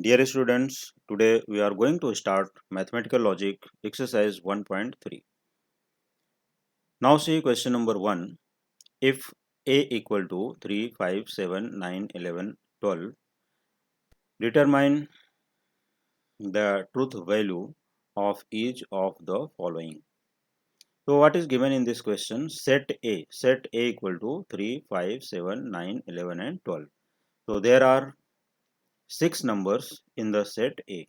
Dear students, today we are going to start mathematical logic exercise 1.3. Now see question number 1. If a equal to 3, 5, 7, 9, 11, 12, determine the truth value of each of the following. So what is given in this question? Set A equal to 3, 5, 7, 9, 11 and 12. So there are 6 numbers in the set A.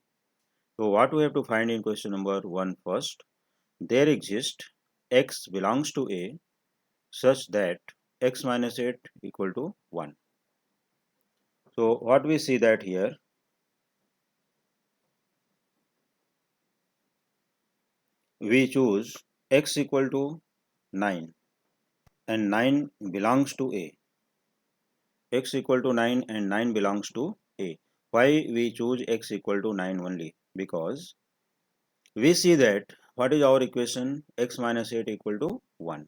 So what we have to find in question number 1 first. There exists x belongs to A such that x minus 8 equal to 1. So what we see that here, we choose x equal to 9 and 9 belongs to A. X equal to 9 and 9 belongs to A. Why we choose x equal to 9 only? Because we see that what is our equation? X minus 8 equal to 1.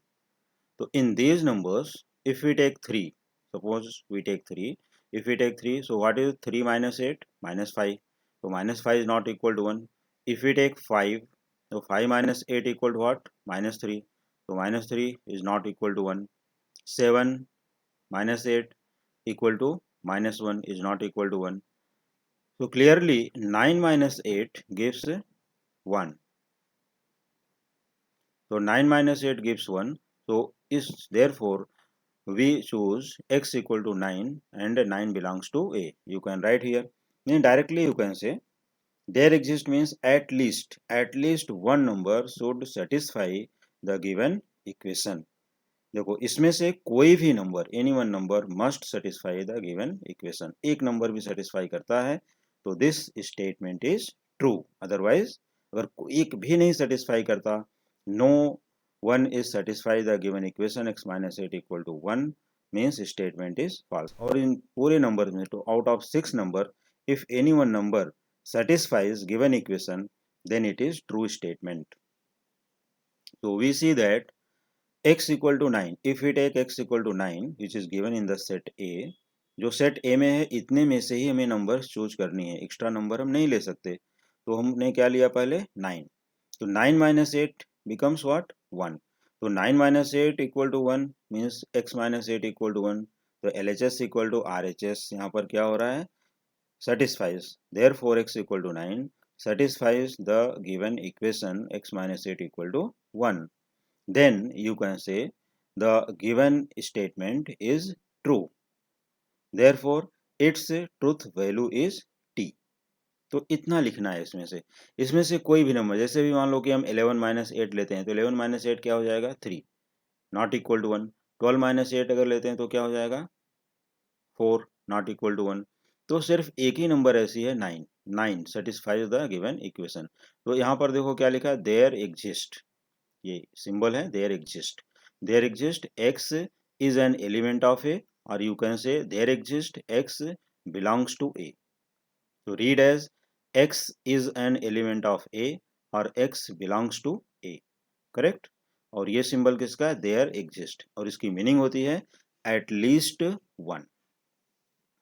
So in these numbers, if we take 3, suppose we take 3, if we take 3, so what is 3 minus 8? Minus 5. So minus 5 is not equal to 1. If we take 5, so 5 minus 8 equal to what? Minus 3. So minus 3 is not equal to 1. 7 minus 8 equal to minus 1 is not equal to 1. So clearly 9 minus 8 gives 1. So 9 minus 8 gives 1. So is therefore we choose x equal to 9 and 9 belongs to A. You can write here. Then directly you can say there exists means at least one number should satisfy the given equation. देखो इसमें से कोई भी number any one number must satisfy the given equation. एक number भी satisfy करता है तो this statement is true. Otherwise अगर एक भी नहीं सेटिस्फाई करता, no one is satisfy the given equation x minus 8 equal to 1 means statement is false. और इन पूरे नंबर में तो out of 6 number if any one number satisfies given equation then it is true statement. So we see that x equal to 9, if we take x equal to 9 which is given in the set A, जो set ए में है इतने में से ही हमें numbers choose करनी है, extra number हम नहीं ले सकते. तो हमने क्या लिया पहले 9. तो 9 माइनस 8 बिकम्स व्हाट 1. तो 9 minus 8 equal to 1 means x minus 8 equal to 1. तो LHS इक्वल टू RHS यहाँ पर क्या हो रहा है, satisfies. Therefore x equal to 9 satisfies the given equation x minus 8 equal to 1. Then you can say the given statement is true. Therefore its truth value is t. तो इतना लिखना है इसमें से कोई भी नंबर, जैसे भी मान लो कि हम 11 माइनस 8 लेते हैं तो 11 माइनस 8 क्या हो जाएगा 3 नॉट इक्वल टू 1. 12 माइनस 8 अगर लेते हैं तो क्या हो जाएगा 4 नॉट इक्वल टू 1. तो सिर्फ एक ही नंबर ऐसी है 9. 9 सेटिस्फाइज द गिवन इक्वेशन. तो यहाँ पर देखो क्या लिखा है, देयर एग्जिस्ट, ये सिंबल है there exist. There exist x is an element of A, or you can say there exists x belongs to A. So read as x is an element of A or x belongs to A. Correct. और ये symbol किसका है, there exist, और इसकी meaning होती है eight least one.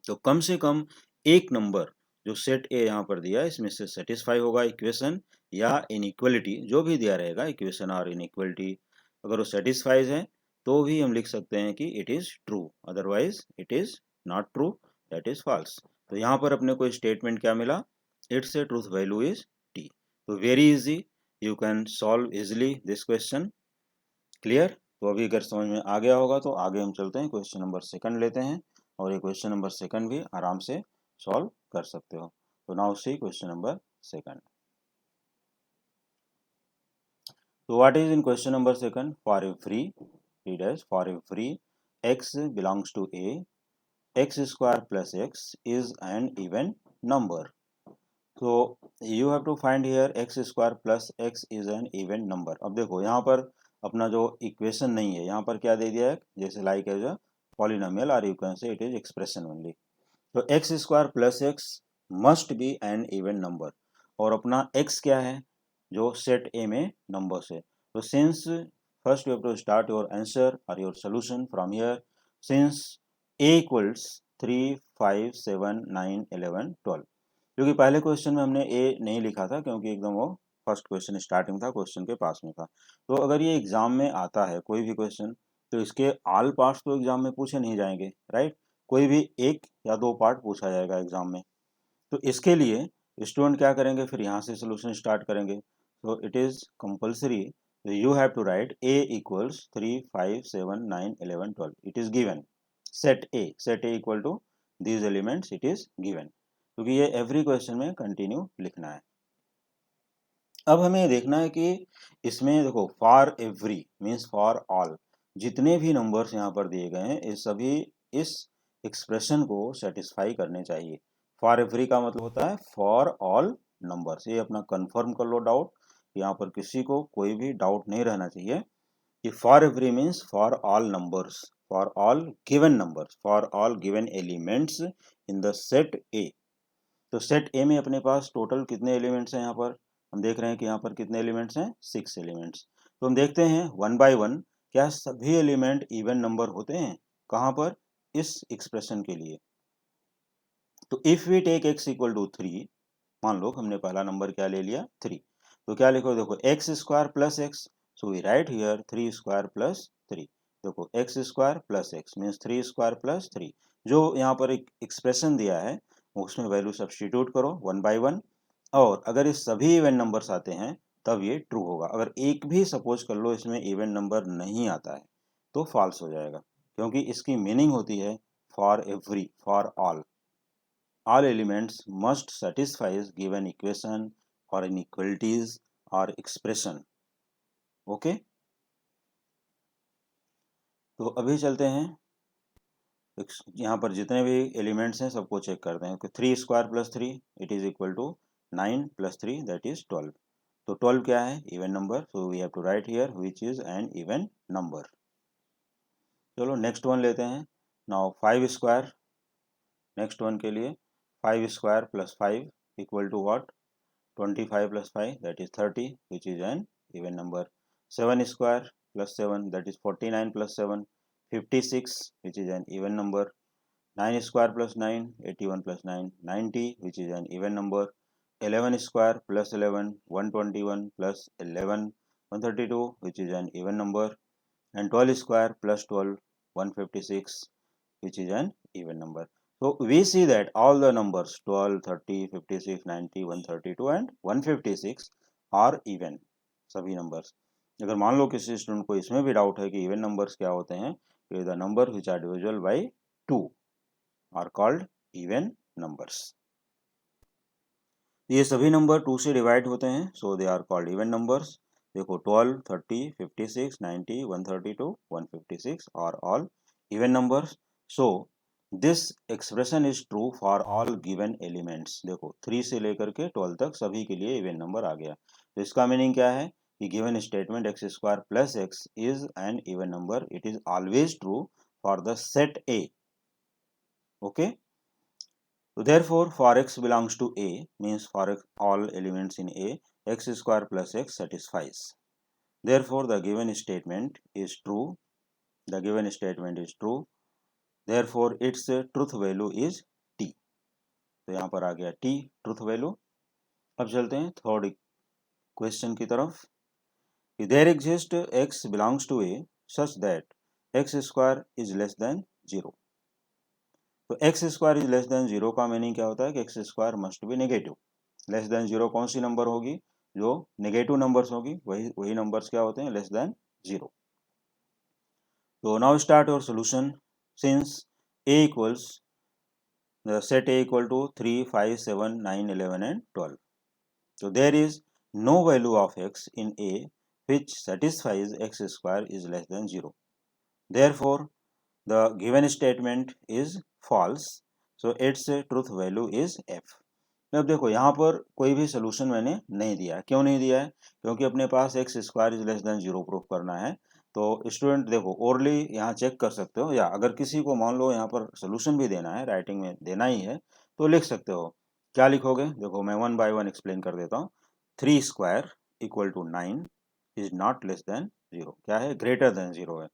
तो कम से कम एक नंबर जो सेट ए यहाँ पर दिया है इसमें से सेटिस्फाई होगा इक्वेशन या इनइक्वलिटी, जो भी दिया रहेगा इक्वेशन और इनइक्वलिटी. अगर वो सेटिस्फाइज है तो भी हम लिख सकते हैं कि it is true, otherwise it is not true, that is false. तो यहाँ पर अपने को स्टेटमेंट क्या मिला, it's a truth value is T. तो very easy, you can solve easily this question. Clear. तो अभी अगर समझ में आ गया होगा तो आगे हम चलते हैं, क्वेश्चन नंबर सेकंड लेते हैं और ये क्वेश्चन नंबर सेकंड भी आराम से सॉल्व कर सकते हो. तो now see question number second. तो what is in question number second, for every, read as for every x belongs to A, x square plus x is an even number. So you have to find here x square plus x is an even number. अब देखो यहाँ पर अपना जो equation नहीं है, यहाँ पर क्या दे दिया है, जैसे लाइक एज अ पॉलिनोमियल और you can say it is expression only. तो x square plus x must be an even number, और अपना x क्या है, जो सेट ए में नंबर्स है. तो since first you have to start your answer और your solution from here. Since a equals 3, 5, 7, 9, 11, 12. क्योंकि पहले क्वेश्चन में हमने ए नहीं लिखा था, क्योंकि एकदम वो फर्स्ट क्वेश्चन स्टार्टिंग था, क्वेश्चन के पास में था। तो अगर ये एग्जाम में आता है कोई भी क्वेश्चन, तो इसके ऑल पार्ट्स तो एग्जाम में पूछे नहीं जाएंगे, राइट। कोई भी एक या दो पार्ट पूछा जाएगा एग्जाम में। तो इसके लिए स्टूडेंट क्या करेंगे, फिर यहाँ से सोल्यूशन स्टार्ट करेंगे। तो it is compulsory, you have to write A equals 3, 5, 7, 9, 11, 12, it is given. Set A equal to these elements, it is given, क्योंकि ये एवरी क्वेश्चन में कंटिन्यू लिखना है। अब हमें ये देखना है कि इसमें देखो for every means for all, जितने भी नंबर्स यहाँ पर दिए गए हैं ये सभी इस एक्सप्रेशन को सेटिस्फाई करने चाहिए। फॉर एवरी का मतलब होता है फॉर ऑल नंबर्स। ये अपना कंफर्म कर लो डाउट, यहाँ पर किसी को कोई भी डाउट नहीं रहना चाहिए कि for every means for all numbers, for all given numbers, for all given elements in the set ए। तो सेट ए में अपने पास टोटल कितने एलिमेंट्स हैं, यहाँ पर हम देख रहे हैं कि यहाँ पर कितने एलिमेंट्स हैं, 6 एलिमेंट्स। तो हम देखते हैं वन बाय वन, क्या सभी एलिमेंट इवन नंबर होते हैं, कहाँ पर, इस एक्सप्रेशन के लिए। तो if we take x equal to 3, मान लो हमने पहला नंबर क्या ले लिया 3, तो क्या लिखो, देखो x square plus x, so we write here 3 square plus 3। देखो x square plus x means 3 square plus 3। जो यहाँ पर एक एक्सप्रेशन दिया है उसमें वैल्यू सब्स्टिट्यूट करो वन बाय वन, और अगर ये सभी इवन नंबर्स आते हैं तब ये ट्रू होगा। अगर एक भी सपोज कर लो इसमें इवन नंबर नहीं आता है तो फॉल्स हो जाएगा, क्योंकि इसकी मीनिंग होती है for every, for all elements must satisfy given equation or inequalities or expression। Okay, तो अभी चलते हैं यहाँ पर जितने भी एलिमेंट्स हैं सबको चेक करते हैं। 3 square plus 3 it is equal to 9 plus 3 that is 12। तो 12 क्या है, even number, so we have to write here which is an even number. चलो नेक्स्ट वन लेते हैं। नाउ 5 स्क्वायर, नेक्स्ट वन के लिए 5 square plus 5 equal to what, 25 plus 5 that is 30 which is an even number। 7 square plus 7 that is 49 plus 7 56 which is an even number। 9 square plus 9 81 plus 9 90 which is an even number। 11 square plus 11 121 plus 11 132 which is an even number। and 12 square plus 12 156 which is an even number। So we see that all the numbers 12, 30, 56, 90, 132 and 156 are even, सभी numbers. अगर मान लो किसी student को इसमें भी doubt है कि even numbers क्या होते हैं, तो the number which are divisible by 2 are called even numbers. ये सभी नंबर 2 से डिवाइड होते हैं, so they are called even numbers. देखो 12, 30, 56, 90, 132, 156 are all even numbers. So this expression is true for all given elements. देखो 3 से लेकर के 12 तक सभी के लिए इवन नंबर आ गया। तो इसका मीनिंग क्या है कि given statement x square plus x is an even number, it is always true for the set A. Okay, so therefore for x belongs to a means for all elements in a, x square plus x satisfies। Therefore the given statement is true, the given statement is true, therefore its truth value is t। तो यहाँ पर आ गया t truth value. अब चलते हैं third question की तरफ। There exist x belongs to a such that x square is less than 0। तो x square is less than 0 का मीनिंग क्या होता है कि x square must be negative. Less than 0 कौन सी नंबर होगी, जो नेगेटिव नंबर्स होगी वही नंबर्स क्या होते हैं, लेस देन 0। तो now start your solution. Since a equals the set a equal to 3, 5, 7, 9, 11 and 12। तो there is no value of x in a which satisfies x square is less than 0। Therefore the given statement is false, so its truth value is f। अब देखो यहाँ पर कोई भी solution मैंने नहीं दिया है। क्यों नहीं दिया है, क्योंकि अपने पास x square is less than 0 proof करना है। तो स्टूडेंट देखो ओरली यहाँ चेक कर सकते हो, या अगर किसी को मान लो यहाँ पर सोल्यूशन भी देना है, राइटिंग में देना ही है, तो लिख सकते हो। क्या लिखोगे, देखो मैं वन बाय वन एक्सप्लेन कर देता हूँ। 3 square equal to 9 is not less than 0, क्या है, ग्रेटर देन 0 है।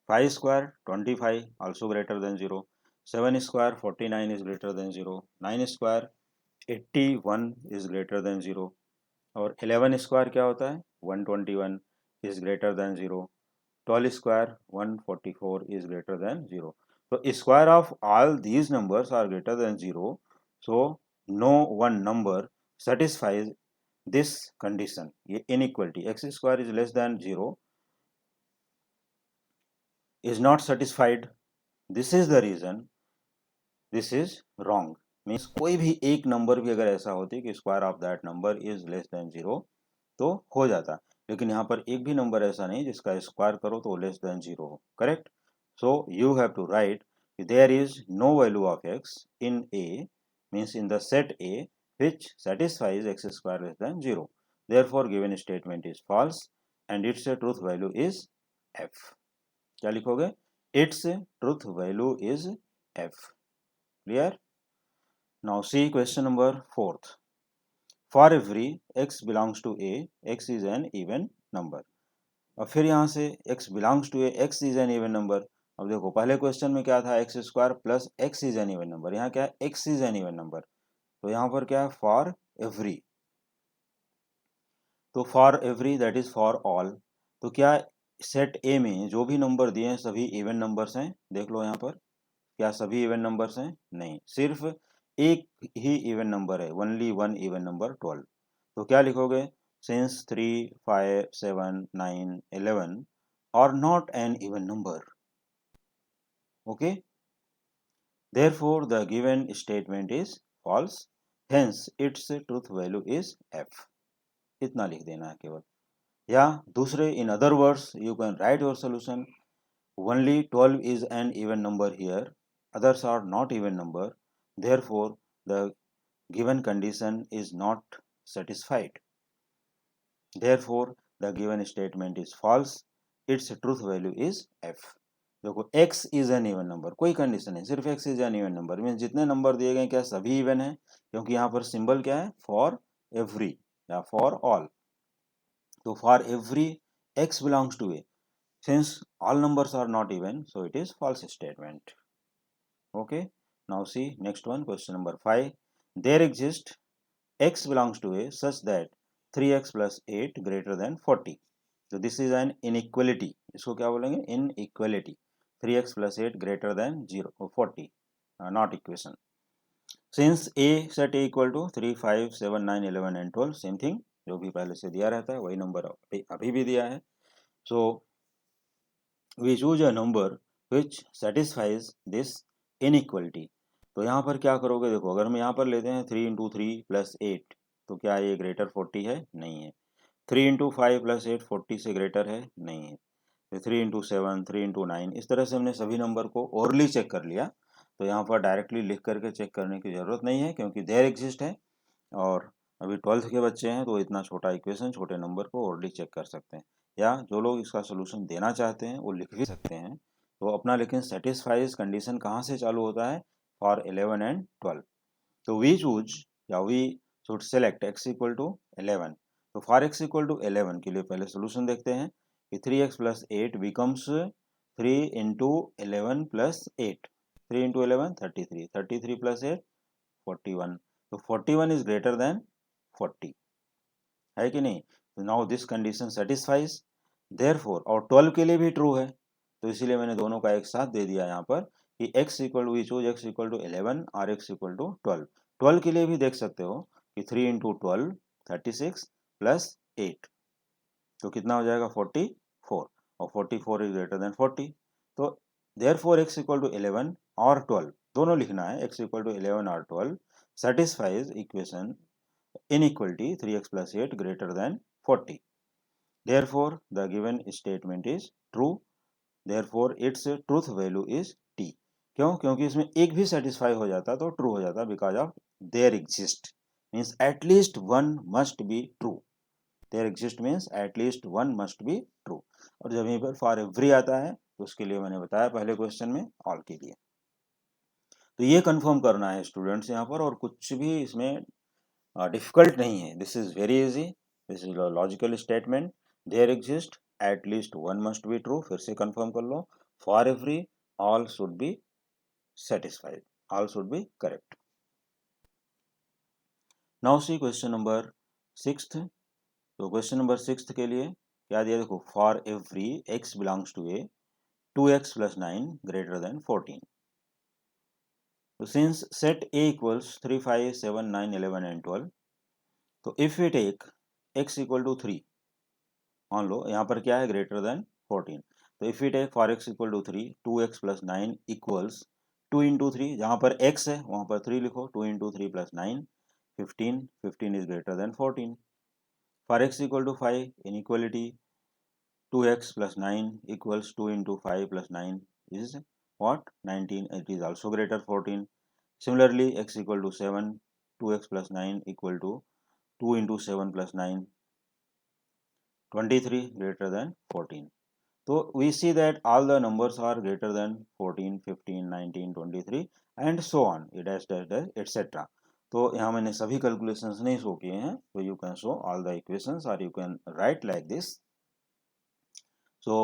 5 square 25 also greater than 0। 7 square 49 is greater than 0। 9 square 81 is greater then 0 और 11 स्क्वायर क्या होता है 121 is greater then 0 12 square 144 is greater than 0. So square of all these numbers are greater than 0. So no one number satisfies this condition. ये inequality x square is less than 0 is not satisfied. This is the reason this is wrong. Means कोई भी एक number भी अगर ऐसा होती कि square of that number is less than 0 तो हो जाता, लेकिन यहाँ पर एक भी नंबर ऐसा नहीं जिसका स्क्वायर करो तो लेस देन 0 हो. Correct. So you have to write there is no value of x in A, means in the set A which satisfies x square less than 0. Therefore given statement is false and its truth value is f. क्या लिखोगे? its truth value is f. Clear? Now see question number 4th. For every x belongs to A, x is an even number. और फिर यहाँ से x belongs to A, x is an even number. अब देखो पहले question में क्या था x square plus x is an even number. यहाँ क्या है x is an even number. तो यहाँ पर क्या है for every. तो for every that is for all. तो क्या सेट A में जो भी नंबर दिए हैं सभी इवन नंबर्स हैं? देख लो यहाँ पर क्या सभी इवन नंबर्स हैं? नहीं, सिर्फ एक ही इवन नंबर है, ओनली वन इवन नंबर 12. तो क्या लिखोगे? Since 3, 5, 7, 9, 11 are not an even number. Okay? Therefore, the given statement is false. Hence, its truth value is f. इतना लिख देना है केवल. या दूसरे in other words, you can write your solution. Only 12 is an even number here. Others are not even number. Therefore, the given condition is not satisfied. Therefore, the given statement is false. Its truth value is f. देखो x is an even number, कोई condition है, सिर्फ x is an even number. Means जितने number दिए गए क्या सभी even है, क्योंकि यहाँ पर सिंबल क्या है फॉर एवरी या फॉर ऑल. तो for every x belongs to A. Since all numbers are not even, so it is false statement. Okay. Now see next one, question number 5. There exists x belongs to A such that 3x plus 8 greater than 40. So this is an inequality. इसको क्या बोलेंगे? Inequality. 3x plus 8 greater than 40. Not equation. Since A set A equal to 3, 5, 7, 9, 11 and 12, same thing. जो भी पहले से दिया रहता है वही नंबर अभी भी दिया है. So we choose a number which satisfies this inequality. तो यहाँ पर क्या करोगे? देखो अगर हम यहाँ पर लेते हैं 3 into 3 plus 8 तो क्या ये ग्रेटर 40 है? नहीं है. 3 into 5 plus 8 40 से ग्रेटर है? नहीं है. 3 into 7, 3 into 9, इस तरह से हमने सभी नंबर को ओरली चेक कर लिया. तो यहाँ पर डायरेक्टली लिख करके चेक करने की ज़रूरत नहीं है क्योंकि देयर एग्जिस्ट है और अभी 12th के बच्चे हैं तो इतना छोटा इक्वेशन छोटे नंबर को ओरली चेक कर सकते हैं. या जो लोग इसका सोल्यूशन देना चाहते हैं वो लिख भी सकते हैं. तो अपना लेकिन सेटिस्फाइज कंडीशन कहाँ से चालू होता है? For 11 and 12. तो वी चूज या we should select x equal to 11. तो फॉर x इक्वल टू 11 के लिए पहले सोल्यूशन देखते हैं कि 3x plus 8 becomes 3 into 11 plus 8. 3 into 11 33, 33 plus 8 41. तो 41 इज ग्रेटर देन 40 है कि नहीं? तो now this condition satisfies. Therefore और 12 के लिए भी ट्रू है तो इसीलिए मैंने दोनों का एक साथ दे दिया यहाँ पर कि x equal to we choose x equal to 11 और x इक्वल टू 12. 12 के लिए भी देख सकते हो कि 3 इंटू 12 36 प्लस 8 तो कितना हो जाएगा 44 और 44 इज ग्रेटर देन 40. तो देयरफॉर x इक्वल टू 11 और 12 दोनों लिखना है. x इक्वल टू 11 और 12 satisfies equation inequality 3x plus 8 greater than 40. Therefore, the given statement is true. Therefore, its truth value is t. क्यों? क्योंकि इसमें एक भी सेटिस्फाई हो जाता तो ट्रू हो जाता because of there exist means at least one must be true. There exist means at least one must be true. और जब यहीं पर फॉर एवरी आता है तो उसके लिए मैंने बताया पहले क्वेश्चन में ऑल के लिए. तो ये कंफर्म करना है स्टूडेंट्स यहाँ पर और कुछ भी इसमें डिफिकल्ट नहीं है. This is very easy. This is logical statement. There exist at least one must be true. फिर से कंफर्म कर लो. For every all should be satisfied. All should be correct. Now see question number 6। तो question number 6 के लिए क्या दिया, देखो, for every x belongs to A 2x + 9 greater than 14. So since set A equals 3, 5, 7, 9, 11 and 12, तो if we take x equal to 3, मान लो यहाँ पर क्या है, ग्रेटर देन 14, तो if we take for x equal to 3, 2x + 9 equals 2 × 3, जहाँ पर x है वहाँ पर 3 लिखो, 2 × 3 + 9 15, 15 is greater than 14. For x equal to 5, inequality 2x + 9 equals 2 × 5 + 9 is what, 19, it is also greater 14. Similarly, x equal to 7, 2x + 9 equal to 2 × 7 + 9, 23 greater than 14. So we see that all the numbers are greater than 14, 15, 19, 23 and so on, etc. तो यहाँ मैंने सभी calculations नहीं show किए हैं, तो you can show all the equations और you can write like this. So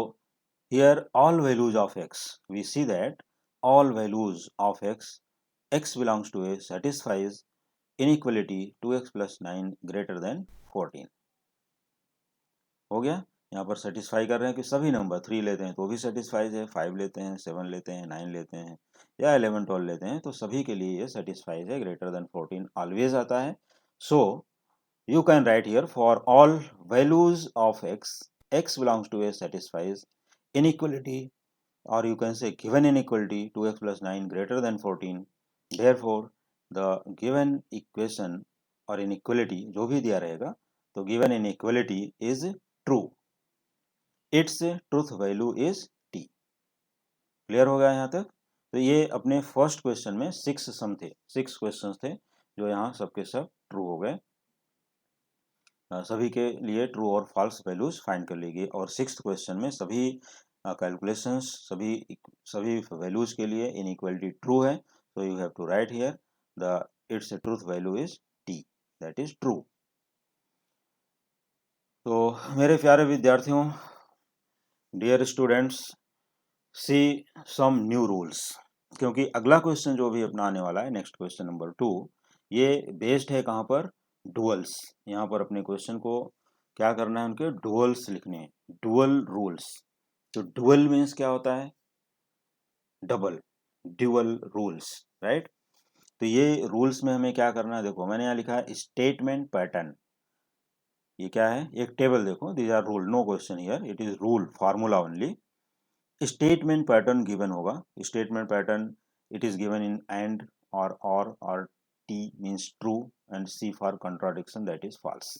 here all values of x, we see that all values of x belongs to a satisfies inequality 2x + 9 greater than 14. हो गया. यहाँ पर satisfy कर रहे हैं कि सभी नंबर 3 लेते हैं तो भी सेटिस्फाइज है, 5 लेते हैं, 7 लेते हैं, 9 लेते हैं या 11, 12 लेते हैं तो सभी के लिए ये सेटिस्फाइज है, ग्रेटर देन 14 ऑलवेज आता है. So you can write here for all values of x belongs to A satisfies inequality, or you can say given inequality 2x + 9 greater than 14. therefore the given equation और inequality जो भी दिया रहेगा, तो given inequality is true. its truth value is t. Clear हो गया यहाँ तक. तो ये अपने फर्स्ट क्वेश्चन में 6 सम थे, 6 क्वेश्चंस थे जो यहाँ सबके सब ट्रू हो गए. सभी के लिए ट्रू और फॉल्स वैल्यूज फाइंड कर ली गई और 6th क्वेश्चन में सभी कैलकुलेशंस, सभी वैल्यूज के लिए इनइक्वालिटी ट्रू है. So you have to write here the it's truth value is T, that is true. तो मेरे प्यारे विद्यार्थियों, dear students, see some new rules, क्योंकि अगला क्वेश्चन जो भी अपना आने वाला है, नेक्स्ट क्वेश्चन नंबर 2, ये बेस्ड है कहाँ पर, डुअल्स. यहाँ पर अपने क्वेश्चन को क्या करना है, उनके डुअल्स लिखने हैं, डुअल रूल्स. तो डुअल मीन्स क्या होता है, डबल, ड्यूअल रूल्स, राइट. तो ये रूल्स में हमें क्या करना है, देखो मैंने यहाँ लिखा है स्टेटमेंट पैटर्न. ये क्या है, एक टेबल देखो, these are rule, no question here, it is rule, formula only. Statement pattern given होगा. Statement pattern it is given in and और T means true and C for contradiction, that is false.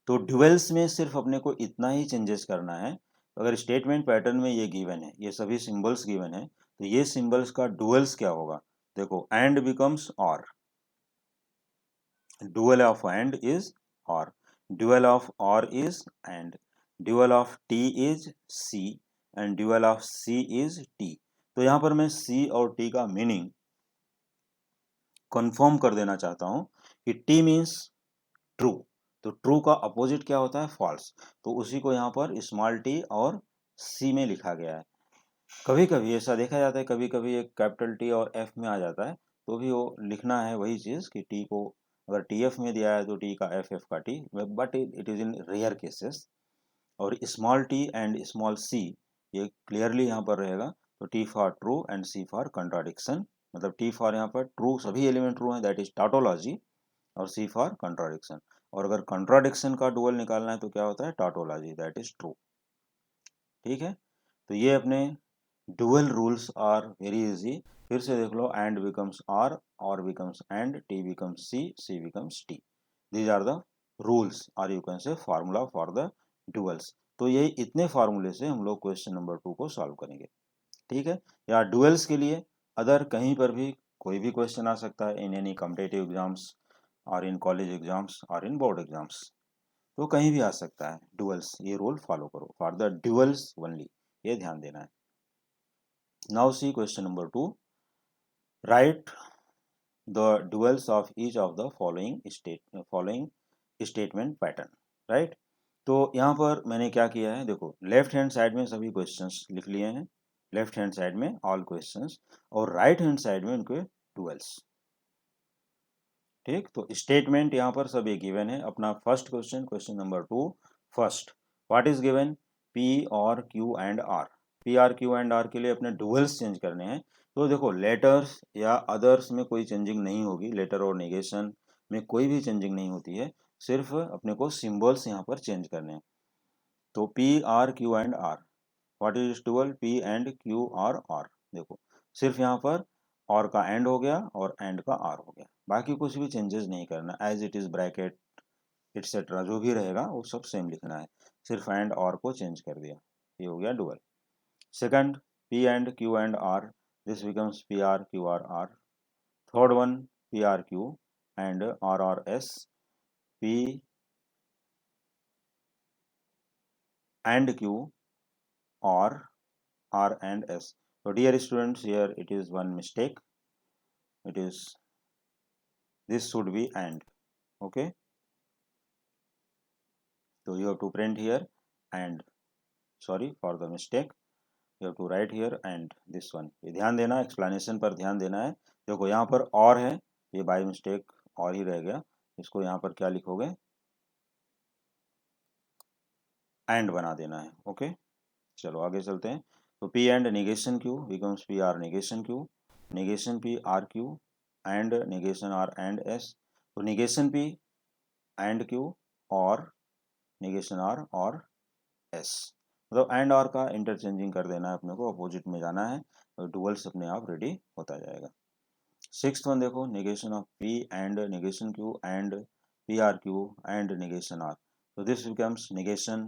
तो duals में सिर्फ अपने को इतना ही changes करना है. अगर स्टेटमेंट पैटर्न में ये गिवन है, ये सभी सिंबल्स गिवन है, तो ये सिंबल्स का डुअल्स क्या होगा, देखो एंड बिकम्स और, dual of and is or, dual of or is and, dual of t is c and dual of c is t. तो यहां पर मैं c और t का मीनिंग कंफर्म कर देना चाहता हूं कि t मीन्स ट्रू, तो ट्रू का अपोजिट क्या होता है, फॉल्स. तो उसी को यहाँ पर स्मॉल t और c में लिखा गया है. कभी कभी ऐसा देखा जाता है, कभी कभी एक कैपिटल टी और एफ में आ जाता है, तो भी वो लिखना है वही चीज़ कि टी को अगर टी एफ में दिया है तो टी का एफ, एफ का T, but it is in rare cases. और small T and small C ये क्लियरली यहाँ पर रहेगा. तो T for true and C for contradiction, मतलब टी फॉर यहाँ पर ट्रू, सभी एलिमेंट ट्रू हैं, दैट इज टाटोलॉजी, और सी फॉर कंट्राडिक्शन. और अगर कंट्राडिक्शन का डुअल निकालना है तो क्या होता है, टाटोलॉजी, दैट इज ट्रू. ठीक है. तो ये अपने dual rules are very easy. फिर से देख लो, एंड बिकम्स और becomes and, T becomes C becomes T. These are the rules और you can say formula for the duals. तो यही इतने फार्मूले से हम लोग क्वेश्चन नंबर 2 को सॉल्व करेंगे. ठीक है. या डुअल्स के लिए अदर कहीं पर भी कोई भी क्वेश्चन आ सकता है, इन एनी कॉम्पिटिटिव एग्जाम्स और इन कॉलेज एग्जाम्स और इन बोर्ड एग्जाम्स, तो कहीं भी आ सकता है डुअल्स. ये रूल फॉलो करो फॉर द डुअल्स ओनली, ये ध्यान देना है. Now see question number 2. Write the duals of each of the following statement pattern. Right? तो यहाँ पर मैंने क्या किया है, देखो लेफ्ट हैंड साइड में सभी क्वेश्चंस लिख लिए हैं, लेफ्ट हैंड साइड में ऑल क्वेश्चंस, और राइट हैंड साइड में उनके डुअल्स. ठीक, तो स्टेटमेंट यहाँ पर सब ये गिवन है। अपना first question, question number 2, first what is given, P और Q and R. P are Q and R के लिए अपने डुअल्स चेंज करने हैं। तो देखो लेटर्स या अदर्स में कोई चेंजिंग नहीं होगी, लेटर और नेगेशन में कोई भी चेंजिंग नहीं होती है, सिर्फ अपने को सिंबल्स यहाँ पर चेंज करने हैं। तो p are Q and r, what is dual, p and q or. देखो सिर्फ यहाँ पर और का एंड हो गया और एंड का आर हो गया, बाकी कुछ भी चेंजेस नहीं करना, as it is bracket etcetera जो भी रहेगा वो सब सेम लिखना है, सिर्फ एंड और को चेंज कर दिया, ये हो गया dual. Second, p and q and r, this becomes p are q or. Third one, p are Q and r s, p and q और R and S. So dear students, here it is one mistake. It is, this should be and. Okay. So you have to print here and. Sorry for the mistake. You have to write here and this one. ये ध्यान देना, explanation पर ध्यान देना है। देखो यहाँ पर और है, ये by mistake और ही रह गया, इसको यहाँ पर क्या लिखोगे, and बना देना है। ओके, चलो आगे चलते हैं। तो P and negation Q becomes P R negation Q, negation P R Q and negation R and S। तो negation P and Q और negation R और S, मतलब एंड और का इंटरचेंजिंग कर देना है अपने को, अपोजिट में जाना है, तो डुअल्स अपने आप रेडी होता जाएगा। सिक्स्थ वन देखो, negation of P and negation Q and P R Q and negation R। तो दिस बिकम्स negation,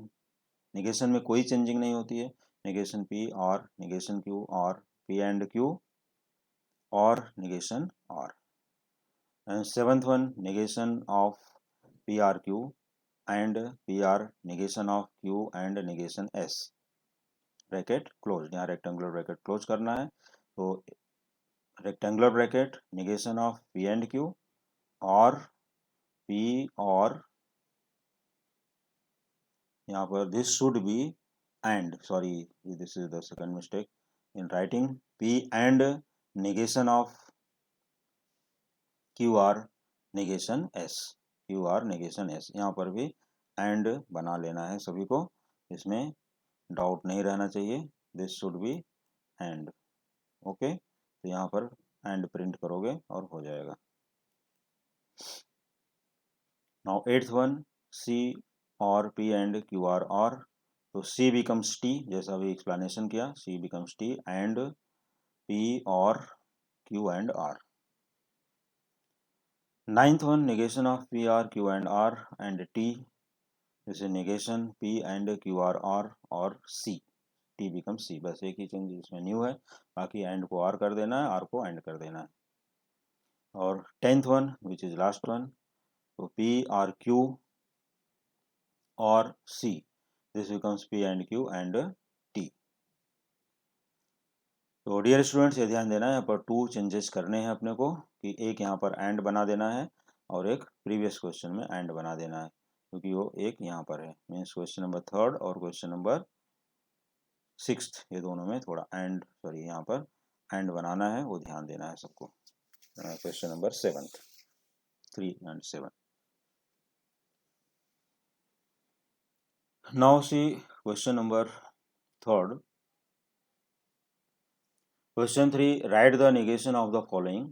negation में कोई चेंजिंग नहीं होती है, negation P और negation Q और P एंड Q और negation R। And seventh one, negation of P R Q and P R negation of Q and negation S, bracket close, यहाँ rectangular bracket close करना है। तो rectangular bracket negation of P and Q और P और यहाँ पर this should be and, sorry this is the second mistake in writing, P and negation of Q R negation S, Q R negation S, यहाँ पर भी and बना लेना है सभी को, इसमें डाउट नहीं रहना चाहिए, this should be and. Okay, तो यहाँ पर एंड प्रिंट करोगे और हो जाएगा। नाउ एट्थ वन, C और P एंड क्यू आर, तो C बिकम्स T, जैसा अभी एक्सप्लेनेशन किया, C becomes T and P और Q and R। Ninth one, negation of P R Q and T, जैसे negation P and Q R और C, T becomes C, बस एक ही change इसमें new है, बाकी एंड को R कर देना है, R को एंड कर देना है। और tenth one which is last one, तो P R Q और C, this becomes P and Q and T। तो डियर स्टूडेंट्स ये ध्यान देना है, यहाँ पर 2 चेंजेस करने हैं अपने को, कि एक यहाँ पर एंड बना देना है और एक प्रीवियस क्वेश्चन में एंड बना देना है, क्योंकि वो एक यहाँ पर है, मीन्स क्वेश्चन नंबर 3 और क्वेश्चन नंबर 6, ये दोनों में थोड़ा एंड, सॉरी यहाँ पर एंड बनाना है, वो ध्यान देना है सबको। Question number 7, 3 and 7। Now see question number 3, question 3, write the negation of the following.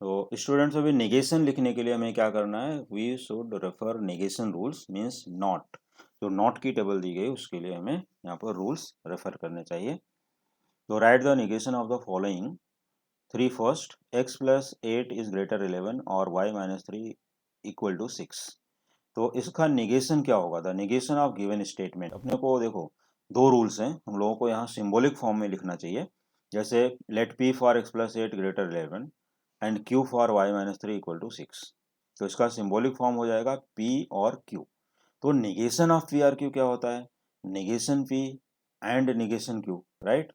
तो स्टूडेंट्स अभी नेगेशन लिखने के लिए हमें क्या करना है, we should refer negation rules, means not, जो नॉट की टेबल दी गई उसके लिए हमें यहाँ पर रूल्स रेफर करने चाहिए। तो right the negation of the following 3 first, x plus 8 is greater 11 और y माइनस 3 इक्वल टू 6। तो इसका नेगेशन क्या होगा, the negation of given statement. अपने को देखो 2 रूल्स हैं, हम लोगों को यहाँ सिंबॉलिक फॉर्म में लिखना चाहिए, जैसे let p for x plus 8 greater 11 and q for y minus 3 equal to 6। तो इसका सिंबॉलिक फॉर्म हो जाएगा p और q। तो नेगेशन ऑफ p और q क्या होता है, negation p and negation q, right.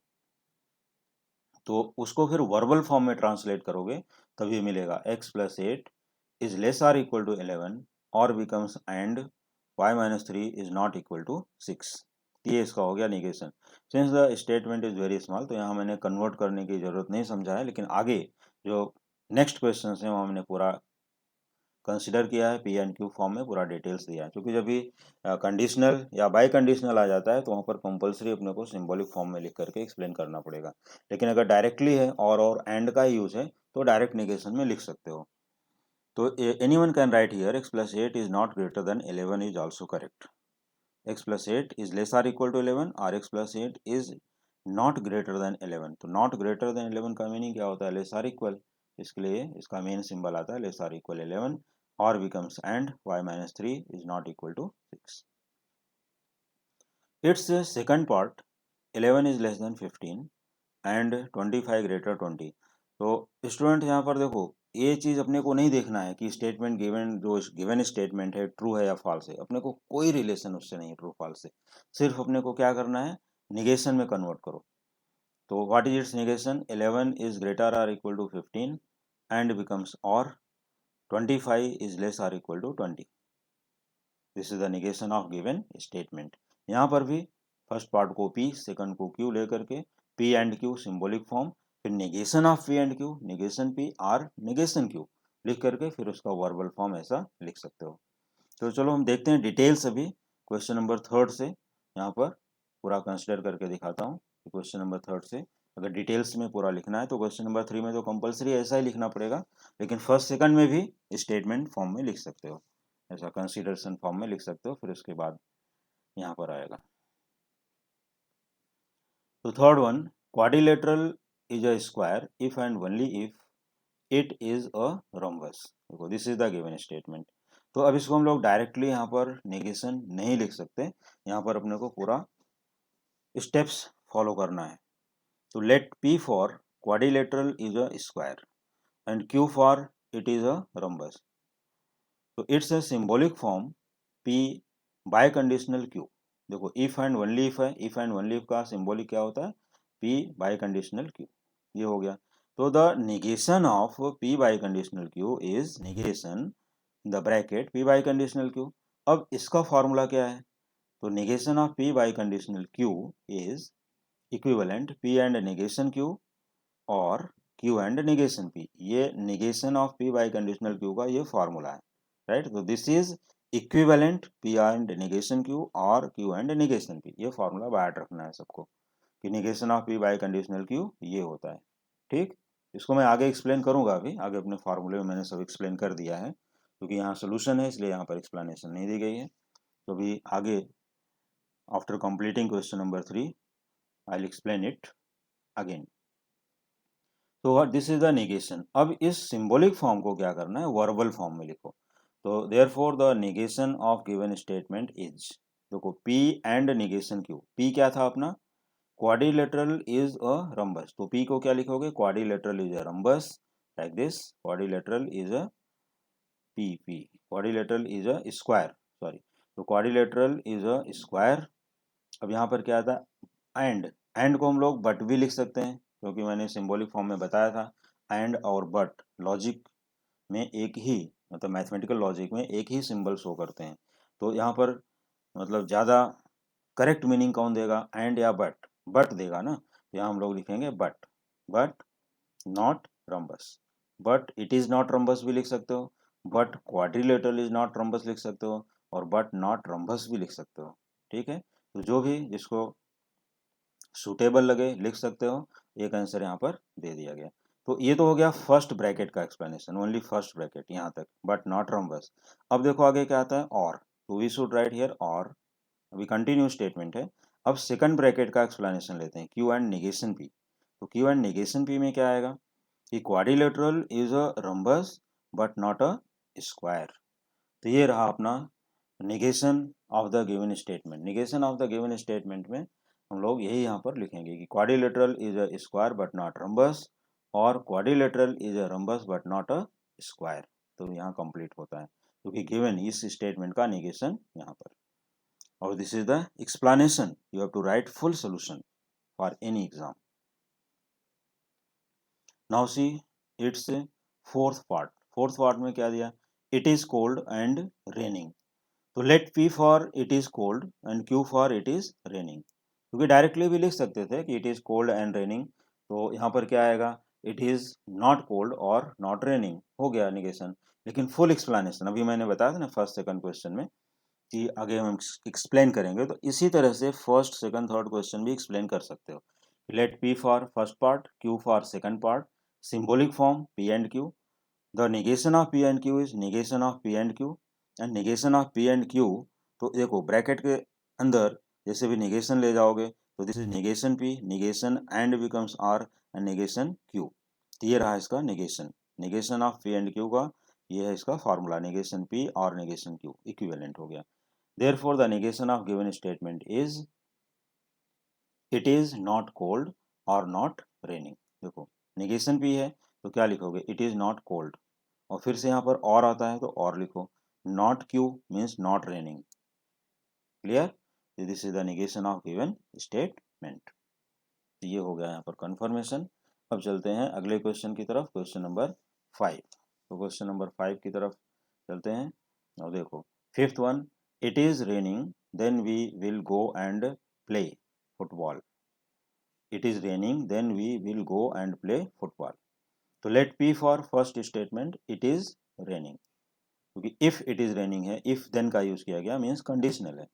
तो उसको फिर वर्बल फॉर्म में ट्रांसलेट करोगे तभी मिलेगा x plus 8 is less or equal to 11 और becomes and y minus 3 is not equal to 6। ये इसका हो गया negation. Since the statement is very small, तो यहाँ मैंने कन्वर्ट करने की जरूरत नहीं समझा है, लेकिन आगे जो नेक्स्ट क्वेश्चन है वो हमने पूरा कंसिडर किया है, पी एंड क्यू फॉर्म में पूरा डिटेल्स दिया है। क्योंकि जब भी कंडीशनल या बाई कंडीशनल आ जाता है तो वहाँ पर कंपलसरी अपने को सिंबॉलिक फॉर्म में लिख करके एक्सप्लेन करना पड़ेगा। लेकिन अगर डायरेक्टली है और एंड का यूज है तो डायरेक्ट नेगेशन में लिख सकते हो। तो anyone can write here x plus 8 is not greater than 11 is also correct. x plus 8 is less or equal to 11 और x plus 8 is not greater than 11। तो not greater than 11 का meaning क्या होता है? लेस और equal. इसके लिए इसका मेन सिंबल आता है लेस और इक्वल 11 और becomes and y minus 3 is not equal to 6. Its second part 11 is less than 15 and 25 greater 20। तो स्टूडेंट यहाँ पर देखो ये चीज़ अपने को नहीं देखना है कि स्टेटमेंट गिवन, जो गिवन स्टेटमेंट है ट्रू है या फॉल्स है, अपने को कोई रिलेशन उससे नहीं है ट्रू फॉल्स से। सिर्फ अपने को क्या करना है, निगेशन में कन्वर्ट करो। तो what is its negation? 11 is greater और इक्वल टू 15 एंड बिकम्स और 25 इज लेस और equal to 20। This is the negation of given statement. यहाँ पर भी फर्स्ट पार्ट को पी, सेकंड को क्यू लेकर के P and Q symbolic form, फिर negation of P and Q, negation P और निगेशन क्यू लिख करके फिर उसका वर्बल फॉर्म ऐसा लिख सकते हो। तो चलो हम देखते हैं डिटेल्स अभी क्वेश्चन नंबर थर्ड से यहाँ पर पूरा कंसिडर करके दिखाता हूँ। क्वेश्चन नंबर थर्ड से अगर डिटेल्स में पूरा लिखना है तो क्वेश्चन नंबर 3 में तो कंपलसरी ऐसा ही लिखना पड़ेगा, लेकिन फर्स्ट सेकंड में भी स्टेटमेंट फॉर्म में लिख सकते हो, ऐसा कंसीडरेशन फॉर्म में लिख सकते हो, फिर उसके बाद यहाँ पर आएगा। तो third one, quadrilateral is a square if and only if it is a rhombus. देखो this is the given statement. तो अब इसको हम लोग डायरेक्टली यहाँ पर नेगेशन नहीं लिख सकते, यहाँ पर अपने को पूरा स्टेप्स फॉलो करना है। तो let P for quadrilateral is a square and Q for it is a rhombus. तो it's a symbolic form P biconditional Q. देखो इफ एंड ओनली इफ है, इफ एंड ओनली इफ का symbolic क्या होता है? P biconditional Q. ये हो गया। तो the negation of P biconditional Q is negation the bracket P biconditional Q. अब इसका फॉर्मूला क्या है? तो negation of P biconditional Q is equivalent P and negation Q और क्यू एंड निगेशन पी। ये negation of P biconditional q का ये formula है, राइट। तो this is equivalent P and negation Q और Q and negation P. ये formula बाहर रखना है सबको कि negation of P biconditional Q ये होता है, ठीक। इसको मैं आगे एक्सप्लेन करूंगा, अभी आगे अपने फॉर्मूले में मैंने सब एक्सप्लेन कर दिया है, क्योंकि यहाँ सोल्यूशन है इसलिए यहाँ पर एक्सप्लेनेशन नहीं दी गई है। तो अभी आगे after completing question number 3 I will explain it again. तो what this is the negation. अब इस सिंबॉलिक फॉर्म को क्या करना है, वर्बल फॉर्म में लिखो। तो therefore the negation of given statement is, देखो P and negation Q. P क्या था अपना? Quadrilateral is a rhombus. तो पी को क्या लिखोगे? Quadrilateral is a rhombus, like this. Quadrilateral is a P quadrilateral is a square, sorry. तो quadrilateral is a square. अब यहाँ पर क्या था? एंड को हम लोग बट भी लिख सकते हैं, क्योंकि मैंने सिंबॉलिक फॉर्म में बताया था एंड और बट लॉजिक में एक ही, मतलब मैथमेटिकल लॉजिक में एक ही सिंबल शो करते हैं। तो यहाँ पर मतलब ज़्यादा करेक्ट मीनिंग कौन देगा, एंड या बट? बट देगा ना। तो यहाँ हम लोग लिखेंगे but not rhombus. But it is not rhombus भी लिख सकते हो, but quadrilateral is not rhombus लिख सकते हो, और बट नॉट रंबस भी लिख सकते हो, ठीक है। तो जो भी जिसको सूटेबल लगे लिख सकते हो। एक आंसर यहाँ पर दे दिया गया। तो ये तो हो गया फर्स्ट ब्रैकेट का एक्सप्लेनेशन, ओनली फर्स्ट ब्रैकेट यहाँ तक, बट नॉट रंबस। अब देखो आगे क्या आता है, और। तो वी शुड राइट हियर और। अभी कंटिन्यू स्टेटमेंट है। अब सेकंड ब्रैकेट का एक्सप्लेनेशन लेते हैं, क्यू एंड निगेशन पी। तो क्यू एंड निगेशन पी में क्या आएगा कि quadrilateral is a rhombus but not a square. तो ये रहा अपना negation of the given statement. Negation of the given statement में हम लोग यही यहाँ पर लिखेंगे कि quadrilateral is a square but not rhombus, और quadrilateral is a rhombus but not a square. तो यहाँ कंप्लीट होता है, क्योंकि गिवन इस स्टेटमेंट का निगेशन यहाँ पर। और this is the explanation, you have to write full solution for any exam. Now see it's fourth part. Fourth part में क्या दिया? It is cold and raining. तो let P for it is cold and Q for it is raining. क्योंकि directly भी लिख सकते थे कि it is cold and raining. तो यहाँ पर क्या आएगा? इट इज नॉट कोल्ड और नॉट रेनिंग, हो गया निगेशन। लेकिन फुल एक्सप्लेनेशन अभी मैंने बताया था ना फर्स्ट सेकंड क्वेश्चन में कि आगे हम एक्सप्लेन करेंगे, तो इसी तरह से फर्स्ट सेकंड थर्ड क्वेश्चन भी एक्सप्लेन कर सकते हो। Let P for first part, q for second part, symbolic form p and q, the negation of P and q is negation of P and q, and negation of P and q, तो देखो bracket के अंदर जैसे भी negation ले जाओगे तो this is negation P, negation and becomes or and negation Q. तो ये रहा इसका negation, negation of P and q का ये है इसका फॉर्मूला, निगेशन पी और निगेशन क्यू इक्विवेलेंट हो गया। Therefore, the negation of given statement is it is not cold or not raining। देखो negation भी है तो क्या लिखोगे, it is not cold, और फिर से यहाँ पर और आता है तो और लिखो, not Q means not raining। Clear? This is the negation of given statement। तो ये हो गया यहाँ पर कंफर्मेशन। अब चलते हैं अगले क्वेश्चन की तरफ, क्वेश्चन नंबर 5। तो क्वेश्चन नंबर 5 की तरफ चलते हैं। और देखो fifth one, it is raining then we will go and play football. It is raining then we will go and play football. तो let P for first statement, it is raining, क्योंकि if it is raining है, if then का use किया गया means conditional है।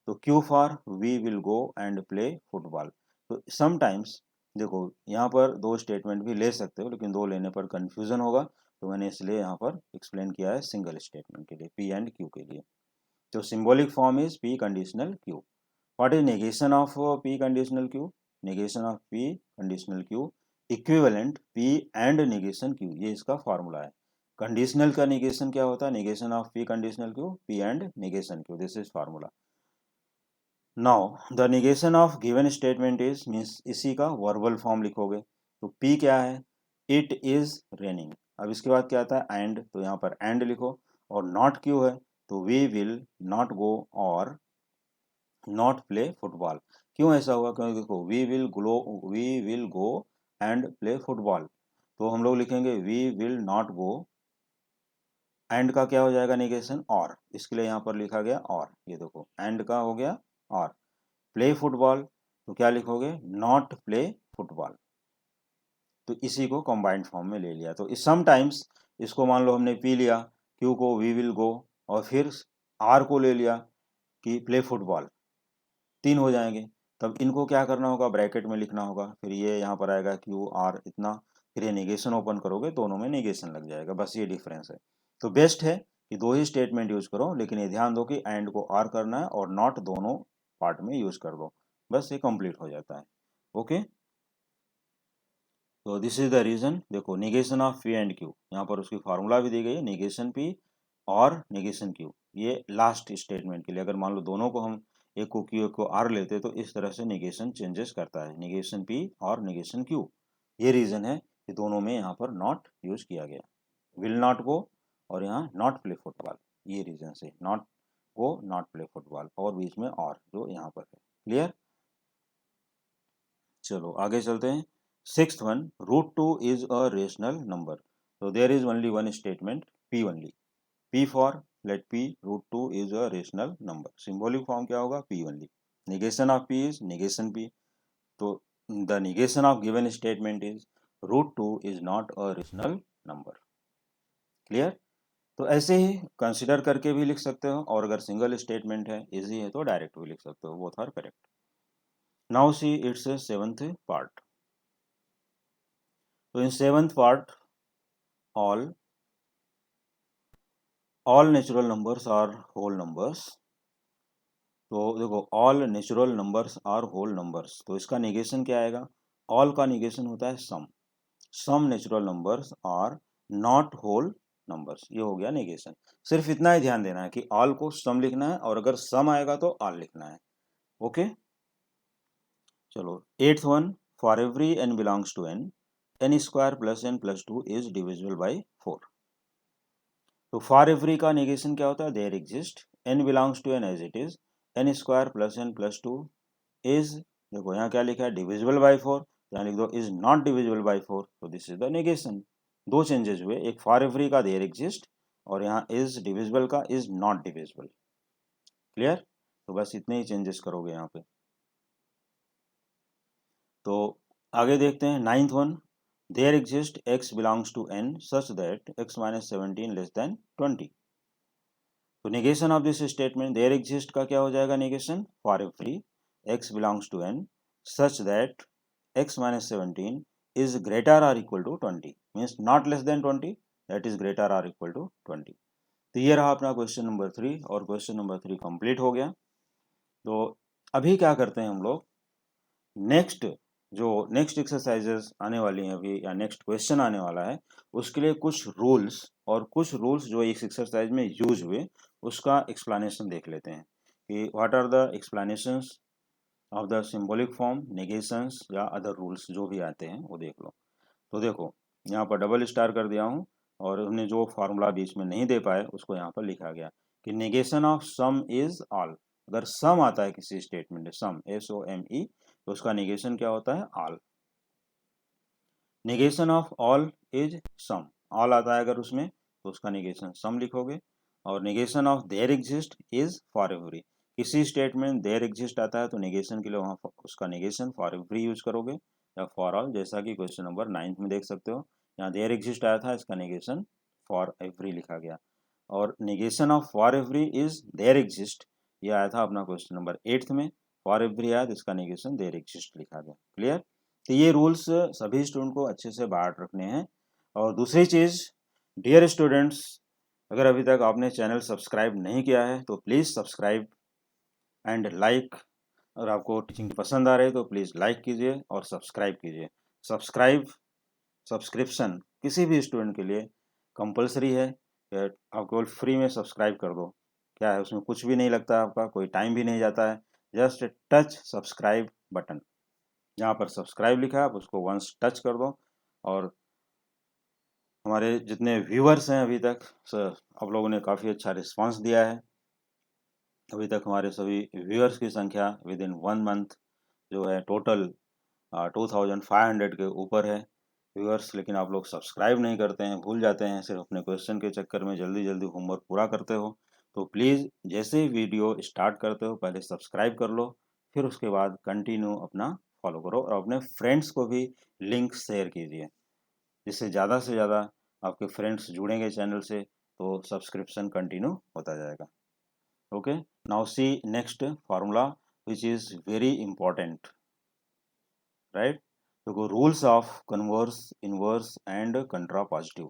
तो Q for we will go and play football. तो sometimes देखो यहाँ पर दो स्टेटमेंट भी ले सकते हो, लेकिन दो लेने पर कंफ्यूजन होगा, तो मैंने इसलिए यहाँ पर एक्सप्लेन किया है सिंगल स्टेटमेंट के लिए, पी एंड क्यू के लिए। तो symbolic form is P conditional Q. What is negation of P conditional Q? Negation of P conditional Q equivalent P and negation Q, ये इसका फॉर्मूला है। कंडीशनल का नेगेशन क्या होता है? Negation of P conditional Q, P and negation Q, this is formula. Now the negation of given statement is means इसी का verbal form लिखोगे। तो पी क्या है? It is raining. अब इसके बाद क्या आता है? एंड, तो यहाँ पर एंड लिखो। और नॉट क्यू है तो वी विल नॉट गो और नॉट प्ले फुटबॉल। क्यों ऐसा हुआ? क्योंकि देखो we will go and play football, तो हम लोग लिखेंगे we will not go, and का क्या हो जाएगा निगेशन? और, इसके लिए यहाँ पर लिखा गया और, ये देखो एंड का हो गया और। प्ले फुटबॉल तो क्या लिखोगे? Not play football. तो इसी को कंबाइंड फॉर्म में ले लिया। तो समटाइम्स इसको मान लो हमने पी लिया, क्यू को वी विल गो, और फिर आर को ले लिया कि प्ले फुटबॉल, तीन हो जाएंगे। तब इनको क्या करना होगा? ब्रैकेट में लिखना होगा, फिर ये यहाँ पर आएगा क्यू आर इतना, फिर ये निगेशन ओपन करोगे, दोनों में निगेशन लग जाएगा, बस ये डिफरेंस है। तो बेस्ट है कि दो ही स्टेटमेंट यूज करो, लेकिन ये ध्यान दो कि एंड को आर करना है और नॉट दोनों पार्ट में यूज कर दो, बस ये कंप्लीट हो जाता है। ओके, तो दिस इज द रीजन। देखो negation of P and Q, यहाँ पर उसकी फार्मूला भी दी गई है, निगेशन पी और निगेशन क्यू, ये लास्ट स्टेटमेंट के लिए। अगर मान लो दोनों को हम एक को क्यू एक को आर लेते तो इस तरह से निगेशन चेंजेस करता है, निगेशन पी और निगेशन क्यू। ये रीजन है कि दोनों में यहाँ पर नॉट यूज किया गया, विल नॉट गो और यहाँ नॉट प्ले फुटबॉल, ये रीजन से not go not play football, और बीच में और जो यहाँ पर है। क्लियर? चलो आगे चलते हैं। Sixth one, root two is a rational number. तो there is only one statement, P only, P for let P root two is a rational number. Symbolic form क्या होगा? P only. Negation of P is negation P. तो the negation of given statement is root two is not a rational number. Clear? तो ऐसे ही consider करके भी लिख सकते हो, और अगर सिंगल स्टेटमेंट है इजी है तो डायरेक्ट भी लिख सकते हो, both are correct. Now see it's a seventh part. तो in seventh part, all natural numbers are whole numbers. तो देखो all natural numbers are whole numbers, तो इसका निगेशन क्या आएगा? ऑल का निगेशन होता है some, some natural numbers are not whole numbers, ये हो गया निगेशन। सिर्फ इतना ही ध्यान देना है कि ऑल को सम लिखना है, और अगर सम आएगा तो ऑल लिखना है। ओके, चलो eighth one, for every n belongs to N, n square plus n plus two is divisible by 4। तो फॉर एवरी का नेगेशन क्या होता है? There exist n belongs to N as it is, n square plus n plus two is, देखो यहाँ क्या लिखा है? डिविजिबल बाई 4, यहाँ लिख दो इज नॉट डिविजिबल बाई 4, तो दिस इज द नेगेशन। दो चेंजेस हुए, एक फॉर एवरी का देयर एग्जिस्ट, और यहाँ इज डिविजिबल का इज नॉट डिविजिबल। क्लियर? तो बस इतने ही चेंजेस करोगे यहाँ पे। तो आगे देखते हैं ninth one, there exists x belongs to n such that x minus 17 less than 20. तो negation of this statement there exists का क्या हो जाएगा negation? For every x belongs to n such that x minus 17 is greater or equal to 20 means not less than 20, that is greater or equal to 20. तो ये रहा अपना question number 3 और question number 3 complete हो गया। तो अभी क्या करते हैं हम लोग, नेक्स्ट एक्सरसाइजेस आने वाली हैं अभी या नेक्स्ट क्वेश्चन आने वाला है, उसके लिए कुछ रूल्स जो इस एक्सरसाइज में यूज हुए उसका एक्सप्लेनेशन देख लेते हैं कि what are the explanations of the symbolic form, negations या अदर रूल्स जो भी आते हैं वो देख लो। तो देखो यहाँ पर डबल स्टार कर दिया हूँ और हमने जो फार्मूला बीच में नहीं दे पाए उसको यहाँ पर लिखा गया कि negation of some is all. अगर सम आता है किसी स्टेटमेंट में, सम SOME, तो उसका नेगेशन क्या होता है? All. Negation of all is some, all आता है अगर उसमें तो उसका नेगेशन सम लिखोगे। और negation of there exist is for every, किसी स्टेटमेंट देयर एग्जिस्ट आता है तो नेगेशन के लिए वहाँ उसका नेगेशन फॉर एवरी यूज करोगे या फॉर ऑल, जैसा कि क्वेश्चन नंबर 9 में देख सकते हो। यहाँ देयर एग्जिस्ट आया था, इसका नेगेशन फॉर एवरी लिखा गया। और negation of for every is there exist, ये आया था अपना क्वेश्चन नंबर 8 में। फॉर एवरी आया तो इसका नेगेशन देयर एग्जिस्ट लिखा गया। क्लियर? तो ये रूल्स सभी स्टूडेंट को अच्छे से बांट रखने हैं। और दूसरी चीज़, डियर स्टूडेंट्स, अगर अभी तक आपने चैनल सब्सक्राइब नहीं किया है तो प्लीज़ सब्सक्राइब एंड लाइक। अगर आपको टीचिंग पसंद आ रही है तो प्लीज़ लाइक कीजिए और सब्सक्राइब कीजिए। सब्सक्रिप्शन किसी भी स्टूडेंट के लिए कंपलसरी है, आप केवल फ्री में सब्सक्राइब कर दो। क्या है उसमें, कुछ भी नहीं लगता आपका, कोई टाइम भी नहीं जाता है, जस्ट टच सब्सक्राइब बटन, जहाँ पर सब्सक्राइब लिखा है आप उसको वंस टच कर दो। और हमारे जितने व्यूअर्स हैं अभी तक, आप लोगों ने काफ़ी अच्छा रिस्पांस दिया है। अभी तक हमारे सभी व्यूअर्स की संख्या विद इन 1 मंथ जो है टोटल 2500 के ऊपर है व्यूअर्स। लेकिन आप लोग सब्सक्राइब नहीं करते हैं, भूल जाते हैं, सिर्फ अपने क्वेश्चन के चक्कर में जल्दी जल्दी होमवर्क पूरा करते हो। तो प्लीज़ जैसे ही वीडियो स्टार्ट करते हो पहले सब्सक्राइब कर लो, फिर उसके बाद कंटिन्यू अपना फॉलो करो और अपने फ्रेंड्स को भी लिंक शेयर कीजिए, जिससे ज़्यादा से ज़्यादा आपके फ्रेंड्स जुड़ेंगे चैनल से तो सब्सक्रिप्शन कंटिन्यू होता जाएगा। Okay, now see next formula which is very important, right? तो rules of converse, inverse and contrapositive.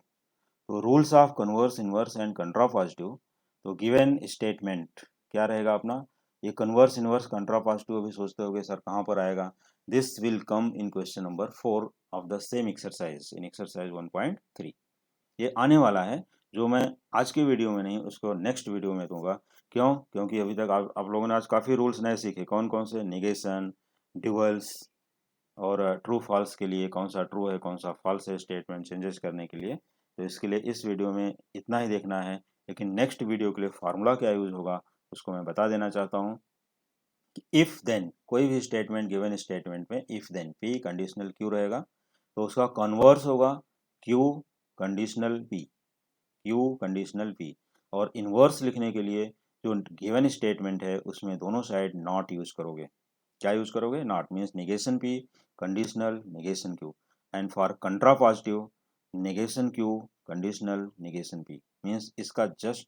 तो rules of converse, inverse and contrapositive, तो गिवन स्टेटमेंट क्या रहेगा अपना? ये कन्वर्स, इनवर्स, कंट्रा पॉजिटिव अभी सोचते होगे सर कहाँ पर आएगा? This will come in question number 4 of the same exercise, in exercise 1.3। ये आने वाला है, जो मैं आज की वीडियो में नहीं उसको नेक्स्ट वीडियो में दूंगा। क्यों? क्योंकि अभी तक आप लोगों ने आज काफ़ी रूल्स नए सीखे। कौन कौन से? नेगेशन, ड्यूअल्स और ट्रू फॉल्स के लिए कौन सा ट्रू है कौन सा फॉल्स है स्टेटमेंट चेंजेस करने के लिए। तो इसके लिए इस वीडियो में इतना ही देखना है, लेकिन नेक्स्ट वीडियो के लिए फार्मूला क्या यूज़ होगा उसको मैं बता देना चाहता हूँ कि इफ़ देन, कोई भी स्टेटमेंट गिवन स्टेटमेंट में if then p conditional q रहेगा तो उसका कन्वर्स होगा q conditional p, q conditional p. और इन्वर्स लिखने के लिए जो गिवन स्टेटमेंट है उसमें दोनों साइड नॉट यूज़ करोगे। क्या यूज़ करोगे? Not means negation P conditional negation Q, and for कंट्रा positive negation Q conditional negation P, means इसका जस्ट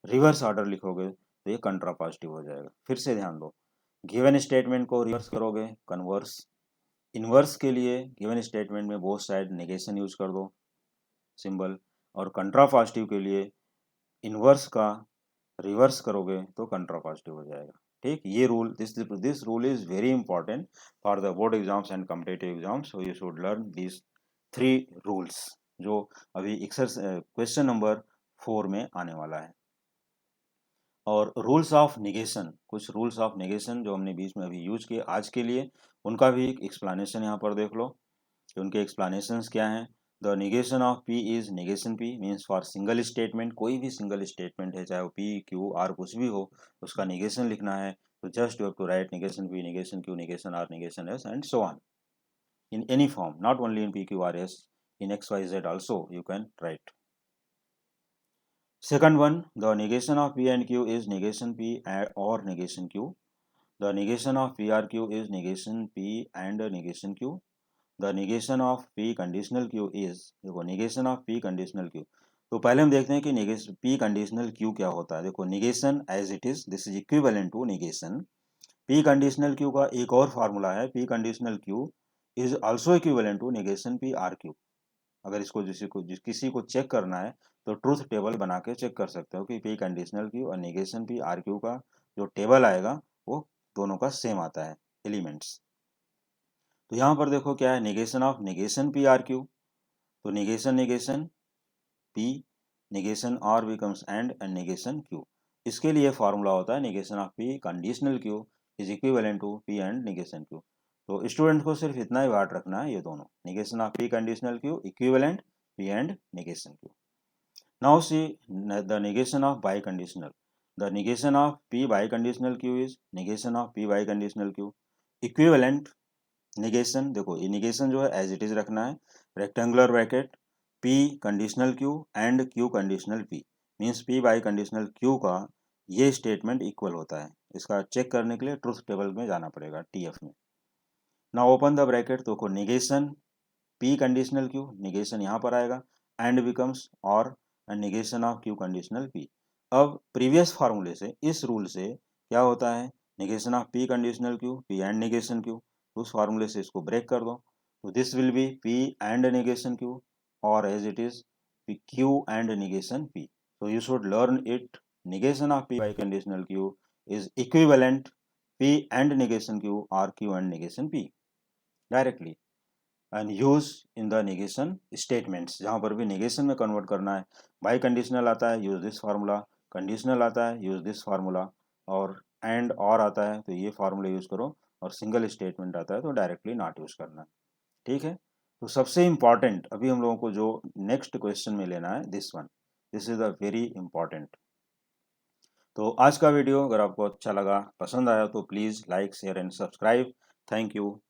रिवर्स ऑर्डर लिखोगे तो ये कंट्रा पॉजिटिव हो जाएगा। फिर से ध्यान दो, गिवन स्टेटमेंट को रिवर्स करोगे कन्वर्स, इन्वर्स के लिए गिवन स्टेटमेंट में बोथ साइड नेगेशन यूज कर दो सिंबल, और कंट्रा पॉजिटिव के लिए इन्वर्स का रिवर्स करोगे तो कंट्रा पॉजिटिव हो जाएगा। ठीक, ये rule, this rule is very important for the board exams and competitive exams, so you should learn this 3 rules जो अभी क्वेश्चन नंबर 4 में आने वाला है। और रूल्स ऑफ निगेशन, कुछ रूल्स ऑफ निगेशन जो हमने बीच में अभी यूज किए आज के लिए, उनका भी एक एक्सप्लेनेशन यहाँ पर देख लो कि उनके एक्सप्लेनेशंस क्या हैं। The negation of P is negation P means for single statement, कोई भी सिंगल स्टेटमेंट है चाहे वो पी क्यू आर कुछ भी हो उसका निगेशन लिखना है तो just you have to write negation P, negation q, negation r, negation s and so on in any form, not only in PQRS, in XYZ also you can write. Second one, the negation of P and Q is negation P or negation Q. The negation of PRQ is negation P and negation Q. The negation of P conditional Q is, देखो negation of P conditional Q, तो पहले हम देखते हैं कि negation p conditional Q क्या होता है। देखो negation as it is, this is equivalent to negation. P conditional q का एक और फार्मूला है, p conditional Q is also equivalent to negation P R q. अगर इसको किसी को चेक करना है तो ट्रूथ टेबल बना के चेक कर सकते हो कि पी कंडीशनल क्यू और निगेशन पी आर क्यू का जो टेबल आएगा वो दोनों का सेम आता है एलिमेंट्स। तो यहाँ पर देखो क्या है, negation of negation P R Q, तो negation negation P, negation or becomes and negation Q. इसके लिए फॉर्मूला होता है negation of P conditional Q is equivalent to P and negation Q. तो स्टूडेंट को सिर्फ इतना ही याद रखना है, ये दोनों negation of P conditional Q equivalent P and negation Q. Now see the negation of biconditional. The negation of p biconditional q is negation of p biconditional q. Equivalent negation, देखो ये negation जो है as it is रखना है, rectangular bracket p conditional q and q conditional p, means p by conditional q का ये statement equal होता है। इसका चेक करने के लिए ट्रूथ टेबल में जाना पड़ेगा TF में। ना ओपन द ब्रैकेट, तो को negation p conditional q, negation यहाँ पर आएगा एंड बिकम्स और negation of q conditional p। अब प्रीवियस फार्मूले से, इस रूल से क्या होता है, negation of p conditional q p and negation q, उस फार्मूले से इसको ब्रेक कर दो, तो this will be p and negation q और as it is q and negation p। so you should learn it, negation of p by conditional q is equivalent p and negation q or q and negation p directly and use in the negation statements. जहाँ पर भी negation में convert करना है, by conditional आता है use this formula, conditional आता है यूज दिस फार्मूला, और एंड और आता है तो ये फार्मूला यूज करो, और सिंगल स्टेटमेंट आता है तो डायरेक्टली नॉट यूज करना है। ठीक है, तो सबसे इम्पॉर्टेंट अभी हम लोगों को जो नेक्स्ट क्वेश्चन में लेना है, this one, this is a very important. तो आज का वीडियो अगर आपको अच्छा लगा, पसंद आया, तो please like share and subscribe. Thank you.